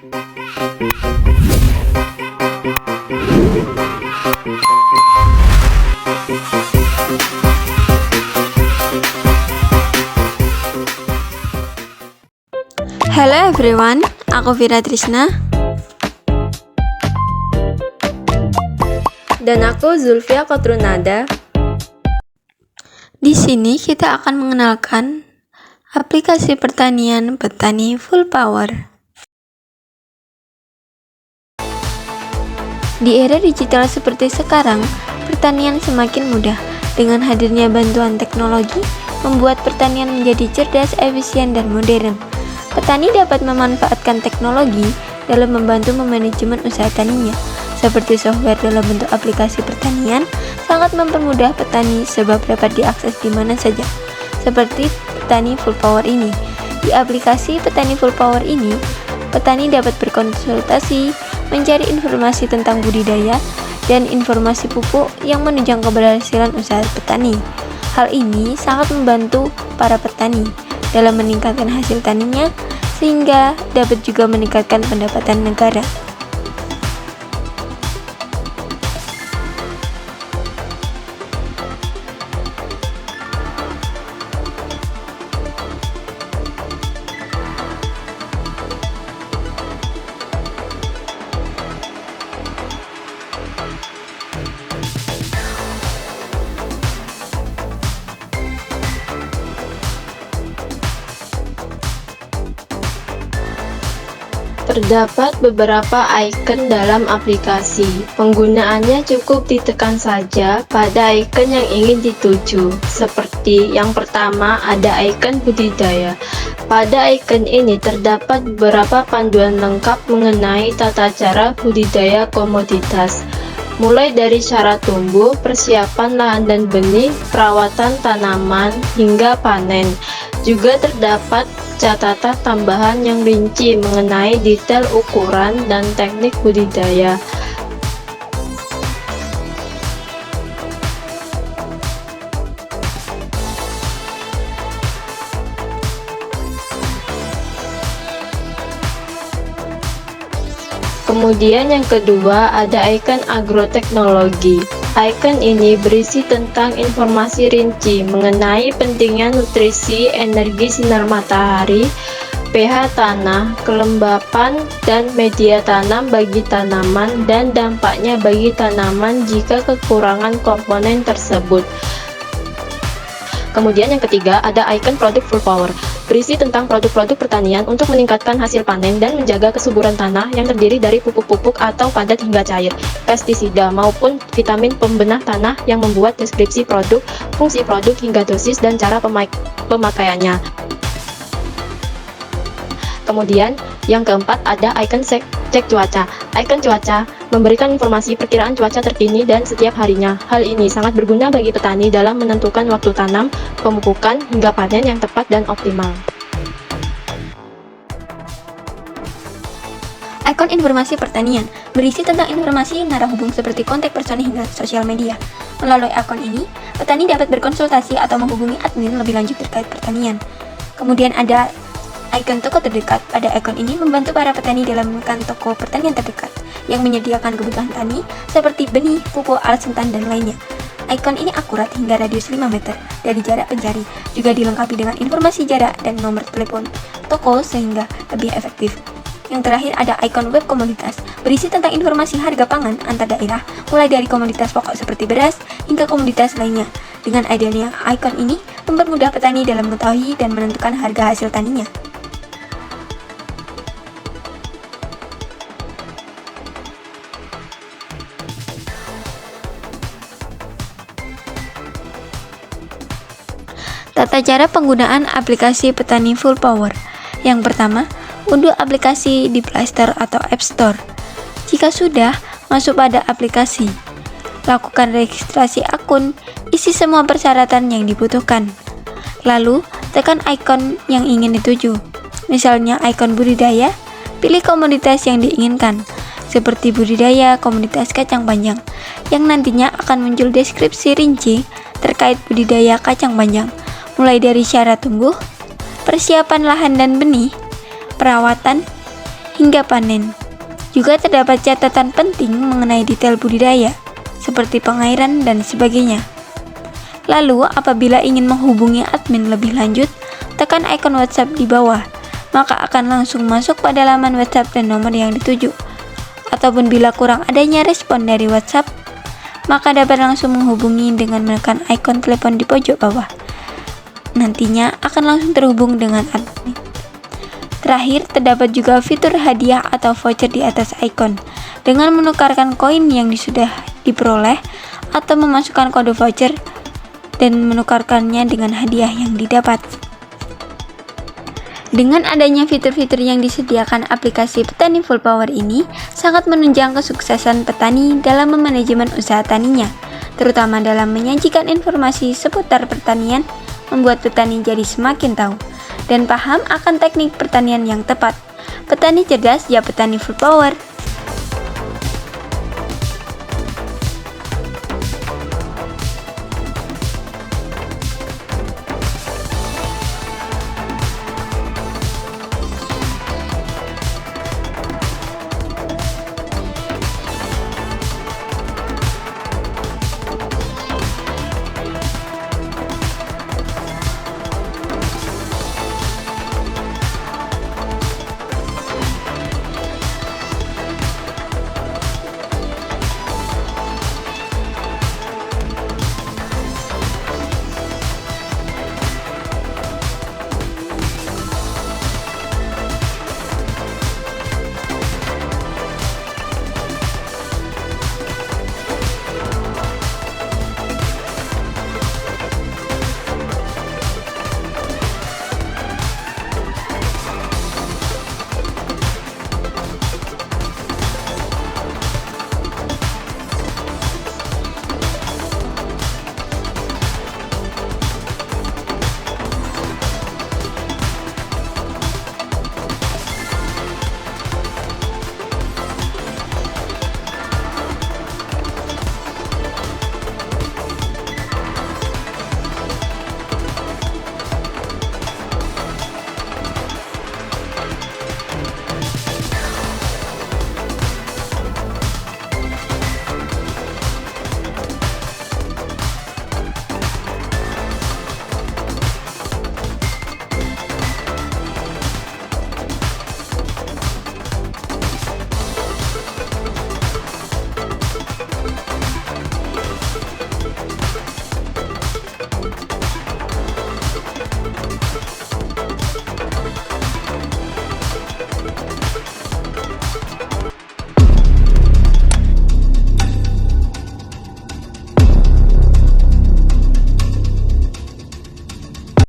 Hello everyone, aku Vira Trisna. Dan aku Zulfia Kotrunada. Di sini kita akan mengenalkan aplikasi pertanian Petani Full Power. Di era digital seperti sekarang, pertanian semakin mudah. Dengan hadirnya bantuan teknologi, membuat pertanian menjadi cerdas, efisien, dan modern. Petani dapat memanfaatkan teknologi dalam membantu memanajemen usaha taninya, seperti software dalam bentuk aplikasi pertanian, sangat mempermudah petani sebab dapat diakses di mana saja, seperti Petani Full Power ini. Di aplikasi Petani Full Power ini, petani dapat berkonsultasi, mencari informasi tentang budidaya, dan informasi pupuk yang menunjang keberhasilan usaha petani. Hal ini sangat membantu para petani dalam meningkatkan hasil taninya, sehingga dapat juga meningkatkan pendapatan negara. Terdapat beberapa icon dalam aplikasi. Penggunaannya cukup ditekan saja pada icon yang ingin dituju. Seperti yang pertama, ada icon budidaya. Pada icon ini terdapat beberapa panduan lengkap mengenai tata cara budidaya komoditas. Mulai dari cara tumbuh, persiapan lahan dan benih, perawatan tanaman, hingga panen. Juga terdapat catatan tambahan yang rinci mengenai detail ukuran dan teknik budidaya. Kemudian yang kedua, ada icon agroteknologi. Icon ini berisi tentang informasi rinci mengenai pentingnya nutrisi, energi sinar matahari, pH tanah, kelembapan, dan media tanam bagi tanaman, dan dampaknya bagi tanaman jika kekurangan komponen tersebut. Kemudian yang ketiga, ada icon produk Full Power, berisi tentang produk-produk pertanian untuk meningkatkan hasil panen dan menjaga kesuburan tanah yang terdiri dari pupuk-pupuk atau padat hingga cair, pestisida maupun vitamin pembenah tanah yang membuat deskripsi produk, fungsi produk hingga dosis dan cara pemakaiannya. Kemudian yang keempat, ada icon cek cuaca. Icon cuaca memberikan informasi perkiraan cuaca terkini dan setiap harinya. Hal ini sangat berguna bagi petani dalam menentukan waktu tanam, pemupukan, hingga panen yang tepat dan optimal. Icon informasi pertanian berisi tentang informasi narah hubung seperti kontak person hingga sosial media. Melalui akun ini, petani dapat berkonsultasi atau menghubungi admin lebih lanjut terkait pertanian. Kemudian ada icon toko terdekat. Pada icon ini membantu para petani dalam menemukan toko pertanian terdekat yang menyediakan kebutuhan tani seperti benih, pupuk, alat sentan, dan lainnya. Icon ini akurat hingga radius 5 meter dari jarak pencari, juga dilengkapi dengan informasi jarak dan nomor telepon toko sehingga lebih efektif. Yang terakhir ada icon web komunitas, berisi tentang informasi harga pangan antar daerah, mulai dari komoditas pokok seperti beras hingga komoditas lainnya. Dengan adanya icon ini, mempermudah petani dalam mengetahui dan menentukan harga hasil taninya. Tata cara penggunaan aplikasi Petani Full Power. Yang pertama, unduh aplikasi di Play Store atau App Store. Jika sudah, masuk pada aplikasi. Lakukan registrasi akun, isi semua persyaratan yang dibutuhkan. Lalu, tekan ikon yang ingin dituju. Misalnya ikon budidaya, pilih komoditas yang diinginkan, seperti budidaya komoditas kacang panjang, yang nantinya akan muncul deskripsi rinci terkait budidaya kacang panjang, mulai dari syarat tumbuh, persiapan lahan dan benih, perawatan, hingga panen. Juga terdapat catatan penting mengenai detail budidaya, seperti pengairan dan sebagainya. Lalu, apabila ingin menghubungi admin lebih lanjut, tekan ikon WhatsApp di bawah, maka akan langsung masuk pada laman WhatsApp dan nomor yang dituju. Ataupun bila kurang adanya respon dari WhatsApp, maka dapat langsung menghubungi dengan menekan ikon telepon di pojok bawah. Nantinya akan langsung terhubung dengan admin. Terakhir, terdapat juga fitur hadiah atau voucher di atas ikon, dengan menukarkan koin yang sudah diperoleh atau memasukkan kode voucher dan menukarkannya dengan hadiah yang didapat. Dengan adanya fitur-fitur yang disediakan aplikasi Petani Full Power ini, sangat menunjang kesuksesan petani dalam memanajemen usaha taninya, terutama dalam menyajikan informasi seputar pertanian, membuat petani jadi semakin tahu dan paham akan teknik pertanian yang tepat. Petani cerdas ya petani full power.